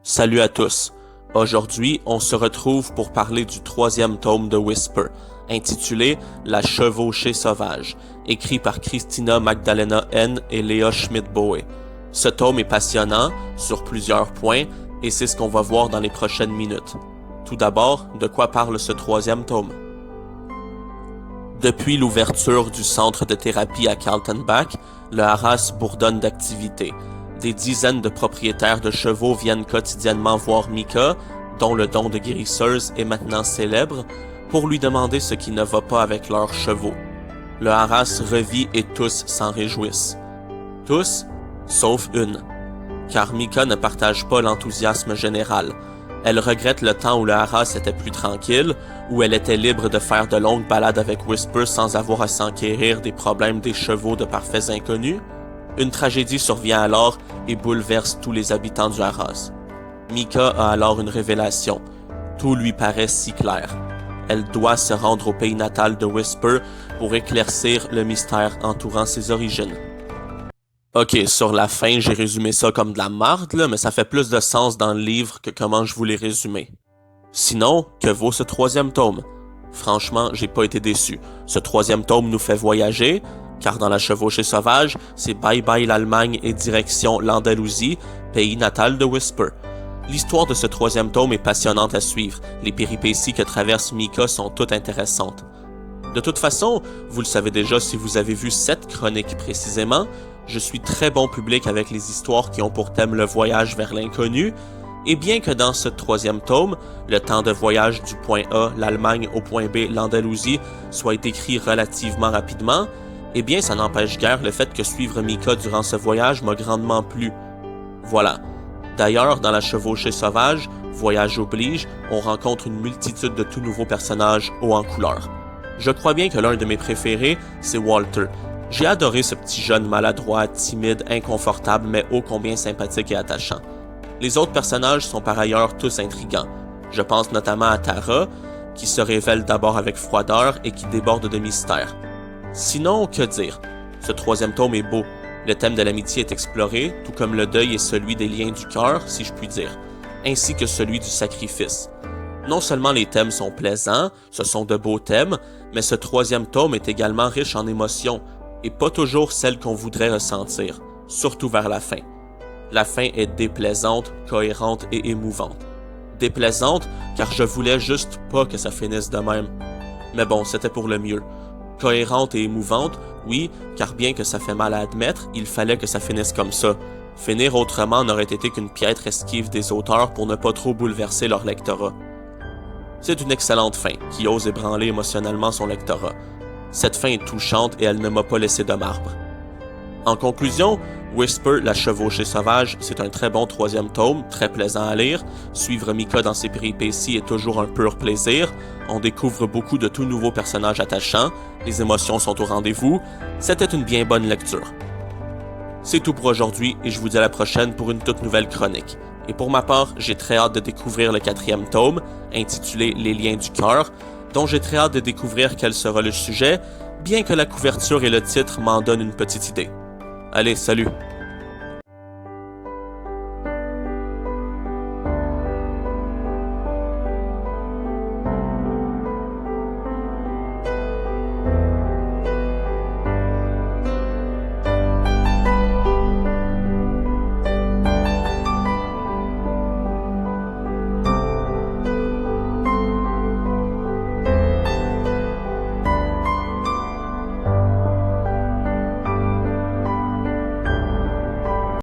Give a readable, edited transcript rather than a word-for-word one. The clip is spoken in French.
Salut à tous. Aujourd'hui, on se retrouve pour parler du troisième tome de Whisper, intitulé La chevauchée sauvage, écrit par Christina Magdalena N. et Léa Schmidt-Boe. Ce tome est passionnant sur plusieurs points et c'est ce qu'on va voir dans les prochaines minutes. Tout d'abord, de quoi parle ce troisième tome? Depuis l'ouverture du centre de thérapie à Carlton-Bach, le haras bourdonne d'activité. Des dizaines de propriétaires de chevaux viennent quotidiennement voir Mika, dont le don de guérisseuse est maintenant célèbre, pour lui demander ce qui ne va pas avec leurs chevaux. Le haras revit et tous s'en réjouissent. Tous, sauf une. Car Mika ne partage pas l'enthousiasme général. Elle regrette le temps où le haras était plus tranquille, où elle était libre de faire de longues balades avec Whisper sans avoir à s'enquérir des problèmes des chevaux de parfaits inconnus. Une tragédie survient alors et bouleverse tous les habitants du haras. Mika a alors une révélation. Tout lui paraît si clair. Elle doit se rendre au pays natal de Whisper pour éclaircir le mystère entourant ses origines. Ok, sur la fin, j'ai résumé ça comme de la marde, là, mais ça fait plus de sens dans le livre que comment je vous l'ai résumé. Sinon, que vaut ce troisième tome? Franchement, j'ai pas été déçu. Ce troisième tome nous fait voyager, car dans La chevauchée sauvage, c'est bye bye l'Allemagne et direction l'Andalousie, pays natal de Whisper. L'histoire de ce troisième tome est passionnante à suivre. Les péripéties que traverse Mika sont toutes intéressantes. De toute façon, vous le savez déjà si vous avez vu cette chronique précisément, je suis très bon public avec les histoires qui ont pour thème le voyage vers l'inconnu, et bien que dans ce troisième tome, le temps de voyage du point A, l'Allemagne, au point B, l'Andalousie, soit décrit relativement rapidement, eh bien ça n'empêche guère le fait que suivre Mika durant ce voyage m'a grandement plu. Voilà. D'ailleurs, dans La chevauchée sauvage, voyage oblige, on rencontre une multitude de tout nouveaux personnages hauts en couleur. Je crois bien que l'un de mes préférés, c'est Walter. J'ai adoré ce petit jeune maladroit, timide, inconfortable, mais ô combien sympathique et attachant. Les autres personnages sont par ailleurs tous intrigants. Je pense notamment à Tara, qui se révèle d'abord avec froideur et qui déborde de mystère. Sinon, que dire? Ce troisième tome est beau. Le thème de l'amitié est exploré, tout comme le deuil et celui des liens du cœur, si je puis dire, ainsi que celui du sacrifice. Non seulement les thèmes sont plaisants, ce sont de beaux thèmes, mais ce troisième tome est également riche en émotions, et pas toujours celles qu'on voudrait ressentir, surtout vers la fin. La fin est déplaisante, cohérente et émouvante. Déplaisante, car je voulais juste pas que ça finisse de même. Mais bon, c'était pour le mieux. Cohérente et émouvante, oui, car bien que ça fait mal à admettre, il fallait que ça finisse comme ça. Finir autrement n'aurait été qu'une piètre esquive des auteurs pour ne pas trop bouleverser leur lectorat. C'est une excellente fin, qui ose ébranler émotionnellement son lectorat. Cette fin est touchante et elle ne m'a pas laissé de marbre. En conclusion, Whisper, La chevauchée sauvage, c'est un très bon troisième tome, très plaisant à lire. Suivre Mika dans ses péripéties est toujours un pur plaisir. On découvre beaucoup de tout nouveaux personnages attachants. Les émotions sont au rendez-vous. C'était une bien bonne lecture. C'est tout pour aujourd'hui et je vous dis à la prochaine pour une toute nouvelle chronique. Et pour ma part, j'ai très hâte de découvrir le quatrième tome, intitulé Les liens du cœur, dont j'ai très hâte de découvrir quel sera le sujet, bien que la couverture et le titre m'en donnent une petite idée. Allez, salut!